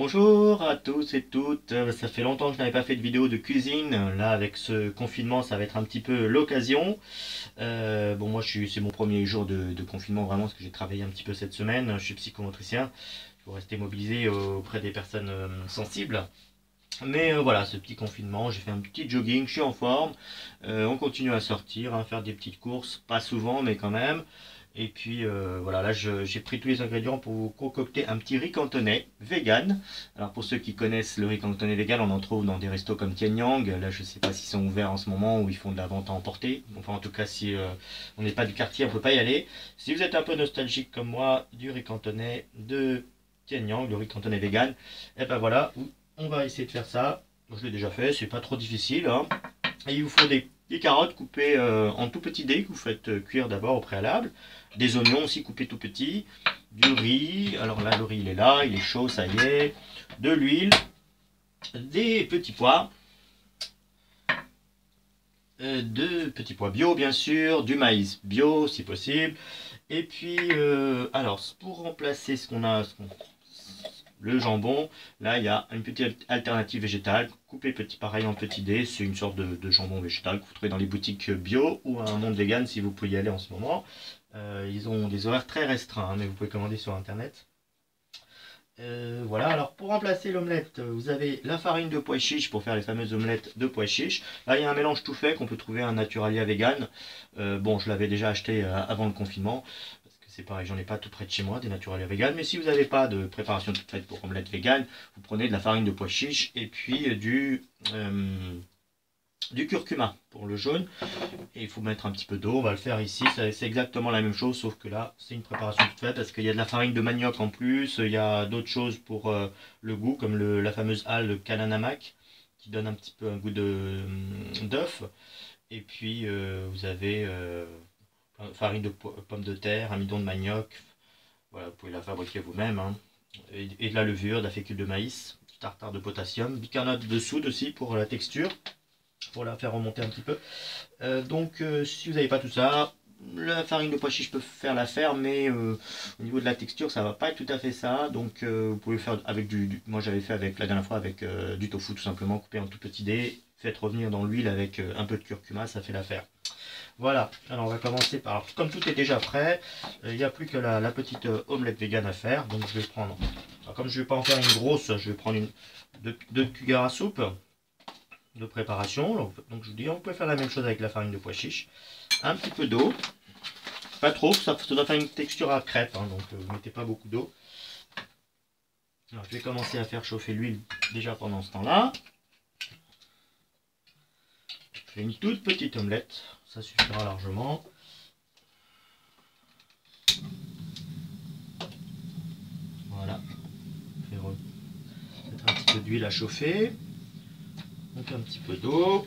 Bonjour à tous et toutes, ça fait longtemps que je n'avais pas fait de vidéo de cuisine, là avec ce confinement ça va être un petit peu l'occasion. Bon moi c'est mon premier jour de confinement vraiment parce que j'ai travaillé un petit peu cette semaine, je suis psychomotricien, il faut rester mobilisé auprès des personnes sensibles. Mais voilà, ce petit confinement, j'ai fait un petit jogging, je suis en forme, on continue à sortir, à faire des petites courses, pas souvent mais quand même. Et puis voilà, là j'ai pris tous les ingrédients pour vous concocter un petit riz cantonais vegan. Alors pour ceux qui connaissent le riz cantonais vegan, on en trouve dans des restos comme Tian Yang. Là je sais pas s'ils sont ouverts en ce moment ou ils font de la vente à emporter. Enfin en tout cas si on n'est pas du quartier, on peut pas y aller. Si vous êtes un peu nostalgique comme moi du riz cantonais de Tian Yang, le riz cantonais vegan, et ben voilà, on va essayer de faire ça. Je l'ai déjà fait, c'est pas trop difficile, hein. Et il vous faut des carottes coupées en tout petits dés que vous faites cuire d'abord au préalable. Des oignons aussi coupés tout petits. Du riz. Alors là, le riz il est là, il est chaud, ça y est. De l'huile. Des petits pois. De petits pois bio bien sûr. Du maïs bio si possible. Et puis, alors pour remplacer le jambon, là il y a une petite alternative végétale, coupé petit pareil en petits dés, c'est une sorte de jambon végétal que vous trouvez dans les boutiques bio ou à un monde vegan si vous pouvez y aller en ce moment. Ils ont des horaires très restreints, hein, mais vous pouvez commander sur internet. Voilà, alors pour remplacer l'omelette, vous avez la farine de pois chiches pour faire les fameuses omelettes de pois chiches. Là, il y a un mélange tout fait qu'on peut trouver à Naturalia Vegan. Bon, je l'avais déjà acheté avant le confinement, parce que c'est pareil, j'en ai pas tout près de chez moi, des Naturalia Vegan. Mais si vous n'avez pas de préparation toute faite pour omelette vegan, vous prenez de la farine de pois chiches et puis du curcuma pour le jaune. Et il faut mettre un petit peu d'eau, on va le faire ici, c'est exactement la même chose, sauf que là c'est une préparation toute faite parce qu'il y a de la farine de manioc en plus, il y a d'autres choses pour le goût, comme la fameuse halle Kalanamak, qui donne un petit peu un goût d'œuf. Et puis vous avez farine de pommes de terre, amidon de manioc, voilà, vous pouvez la fabriquer vous-même, hein. Et de la levure, de la fécule de maïs, du tartare de potassium, bicarbonate de soude aussi pour la texture, pour la faire remonter un petit peu. Si vous n'avez pas tout ça, la farine de pois chiche peut faire l'affaire, mais au niveau de la texture, ça va pas être tout à fait ça. Donc vous pouvez faire avec moi j'avais fait avec la dernière fois avec du tofu tout simplement, coupé en tout petits dés, faites revenir dans l'huile avec un peu de curcuma, ça fait l'affaire. Voilà, alors on va commencer par, comme tout est déjà prêt, il n'y a plus que la petite omelette vegan à faire. Donc je vais prendre, alors, comme je ne vais pas en faire une grosse, je vais prendre deux cuillères à soupe de préparation. Donc je vous dis, on peut faire la même chose avec la farine de pois chiche. Un petit peu d'eau, pas trop, ça doit faire une texture à crêpe, hein, donc vous mettez pas beaucoup d'eau. Alors je vais commencer à faire chauffer l'huile déjà pendant ce temps-là. Je fais une toute petite omelette, ça suffira largement. Voilà, je vais mettre un petit peu d'huile à chauffer. Donc un petit peu d'eau.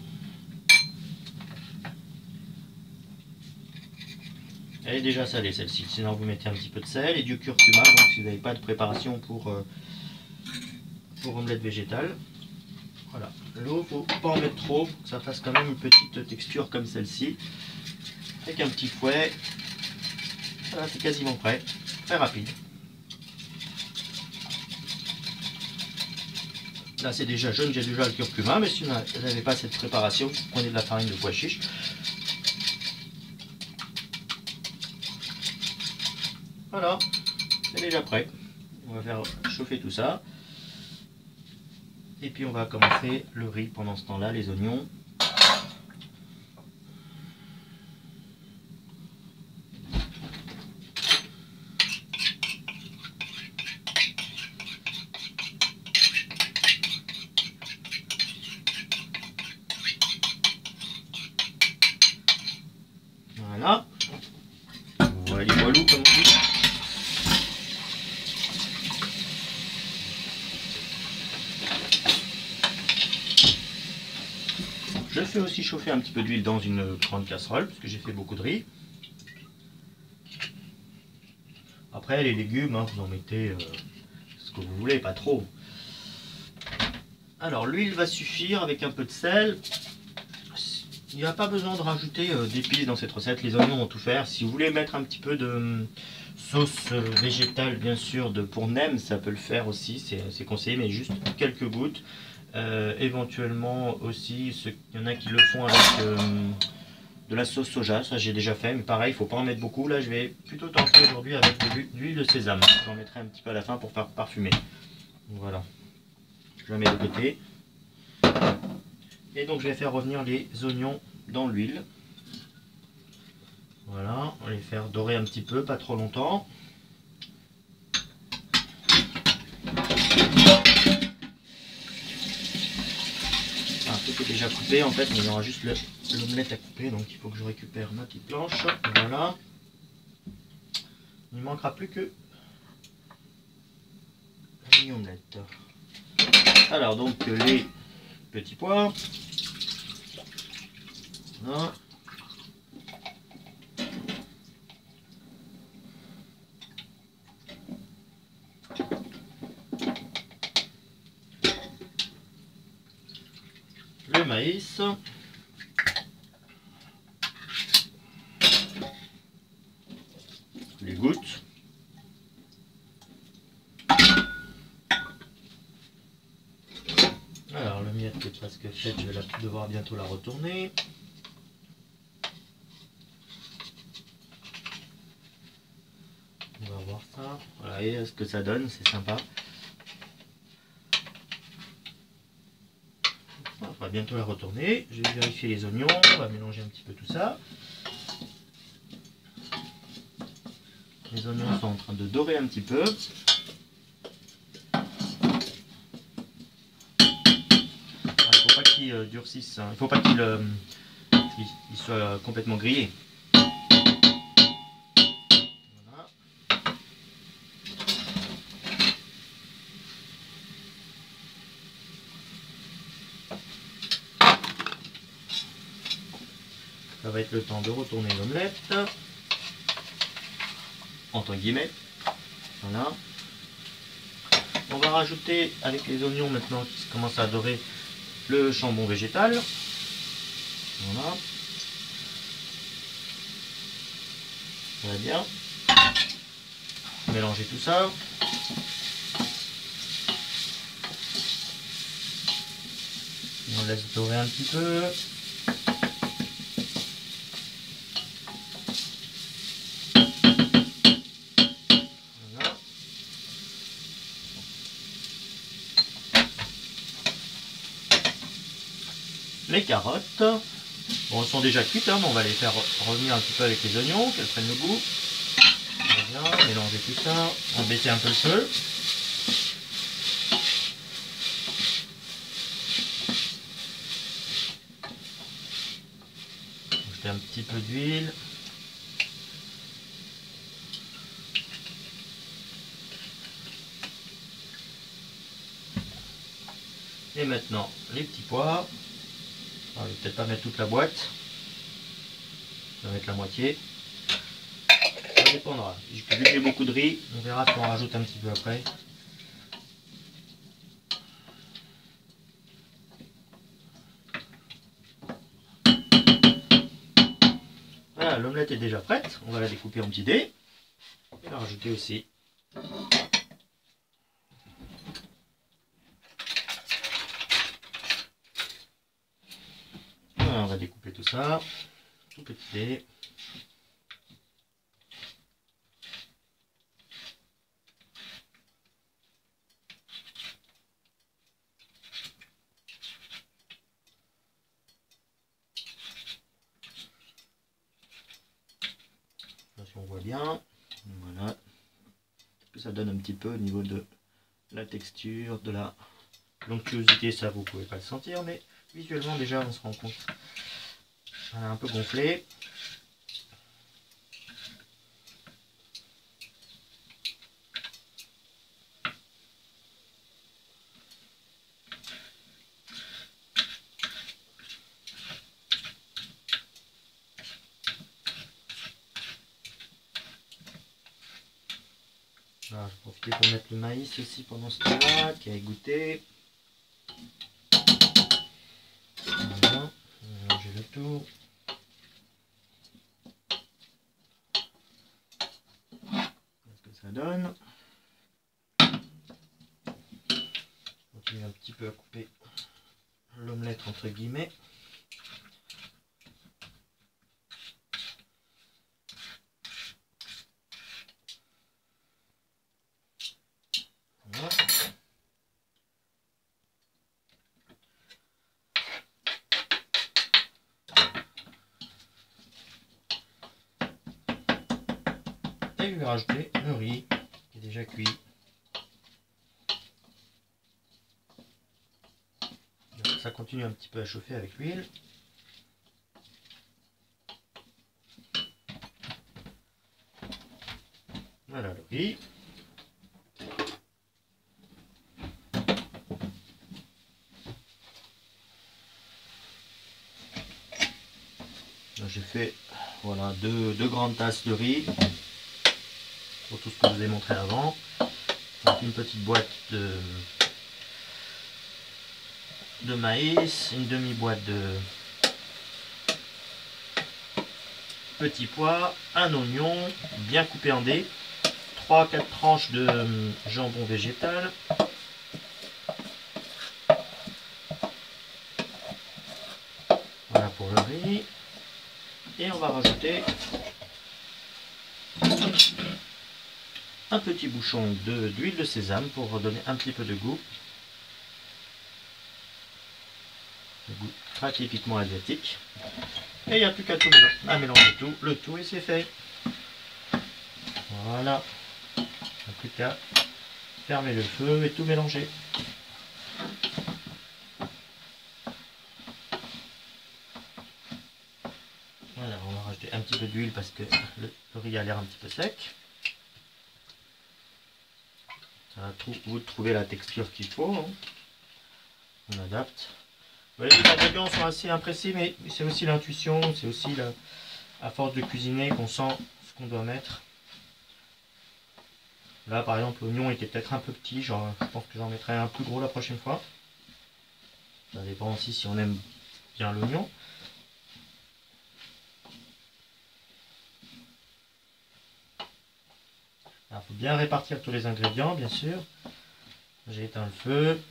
Elle est déjà salée celle-ci, sinon vous mettez un petit peu de sel et du curcuma, donc si vous n'avez pas de préparation pour omelette végétale. Voilà, l'eau, faut pas en mettre trop, pour que ça fasse quand même une petite texture comme celle-ci. Avec un petit fouet. Voilà, c'est quasiment prêt, très rapide. Là c'est déjà jaune, j'ai déjà le curcuma, mais si vous n'avez pas cette préparation, vous prenez de la farine de pois chiche. Voilà, c'est déjà prêt. On va faire chauffer tout ça. Et puis on va commencer le riz pendant ce temps-là, les oignons. Voilà. Voilà les voilous comme on dit. Je fais aussi chauffer un petit peu d'huile dans une grande casserole, parce que j'ai fait beaucoup de riz. Après les légumes, hein, vous en mettez ce que vous voulez, pas trop. Alors l'huile va suffire avec un peu de sel. Il n'y a pas besoin de rajouter d'épices dans cette recette, les oignons vont tout faire. Si vous voulez mettre un petit peu de sauce végétale bien sûr pour nem, ça peut le faire aussi, c'est conseillé, mais juste quelques gouttes. Éventuellement aussi, il y en a qui le font avec de la sauce soja, ça j'ai déjà fait, mais pareil, il faut pas en mettre beaucoup. Là je vais plutôt tenter aujourd'hui avec de l'huile de sésame. J'en mettrai un petit peu à la fin pour faire parfumer. Voilà, je la mets de côté. Et donc je vais faire revenir les oignons dans l'huile. Voilà, on va les faire dorer un petit peu, pas trop longtemps. Tout est déjà coupé en fait, mais il y aura juste l'omelette à couper, donc il faut que je récupère ma petite planche. Voilà. Il ne manquera plus que la omelette. Alors donc les petits pois. Voilà. Le maïs. Les gouttes. Alors l'omelette est presque faite, je vais devoir bientôt la retourner. On va voir ça. Voilà, et ce que ça donne, c'est sympa. On va bientôt la retourner. Je vais vérifier les oignons, on va mélanger un petit peu tout ça. Les oignons sont en train de dorer un petit peu. Il ne faut pas qu'ils durcissent, il ne faut pas qu'ils soient complètement grillés. Voilà. Ça va être le temps de retourner l'omelette, entre guillemets. Voilà. On va rajouter avec les oignons maintenant qui commencent à dorer le jambon végétal. Voilà. Ça va bien. Mélanger tout ça. Et on laisse dorer un petit peu. Voilà. Les carottes. Bon, elles sont déjà cuites, hein, mais on va les faire revenir un petit peu avec les oignons, qu'elles prennent le goût. Bien, mélanger tout ça, on va baisser un peu le feu. Ajouter un petit peu d'huile. Et maintenant, les petits pois. Alors, je vais peut-être pas mettre toute la boîte. Je vais mettre la moitié. Ça dépendra. Vu que j'ai beaucoup de riz, on verra si on rajoute un petit peu après. Voilà, l'omelette est déjà prête. On va la découper en petits dés. Et la rajouter aussi. Voilà, on va découper tout ça. Tout petit dés. Si on voit bien, voilà, que ça donne un petit peu au niveau de la texture, de la l'onctuosité, ça vous pouvez pas le sentir, mais visuellement déjà on se rend compte. Elle a un peu gonflé. Voilà, je vais profiter pour mettre le maïs aussi pendant ce temps-là, qui a égoutté. Voilà, on va mélanger le tout. donne. Continue un petit peu à couper l'omelette entre guillemets. Voilà. Et je vais rajouter le riz qui est déjà cuit. Donc, ça continue un petit peu à chauffer avec l'huile. Voilà le riz. J'ai fait voilà, deux grandes tasses de riz pour tout ce que je vous ai montré avant. Donc une petite boîte de maïs, une demi-boîte de petits pois, un oignon bien coupé en dés, 3-4 tranches de jambon végétal, voilà pour le riz, et on va rajouter un petit bouchon d'huile de sésame pour redonner un petit peu de goût. Le goût très typiquement asiatique. Et il n'y a plus qu'à tout mélanger le tout et c'est fait. Voilà. Il n'y a plus qu'à fermer le feu et tout mélanger. Voilà, on va rajouter un petit peu d'huile parce que le riz a l'air un petit peu sec. Ça va vous trouver la texture qu'il faut. Hein. On adapte. Vous voyez, les ingrédients sont assez imprécis, mais c'est aussi l'intuition, c'est aussi à force de cuisiner qu'on sent ce qu'on doit mettre. Là, par exemple, l'oignon était peut-être un peu petit, genre, je pense que j'en mettrai un plus gros la prochaine fois. Ça dépend aussi si on aime bien l'oignon. Il faut bien répartir tous les ingrédients, bien sûr. J'ai éteint le feu.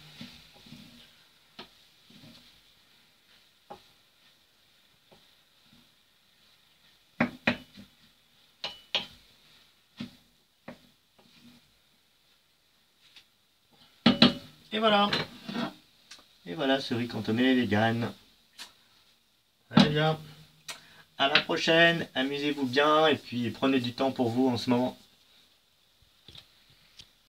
Et voilà. Et voilà ce riz cantonais vegan. Très bien. À la prochaine. Amusez-vous bien et puis prenez du temps pour vous en ce moment.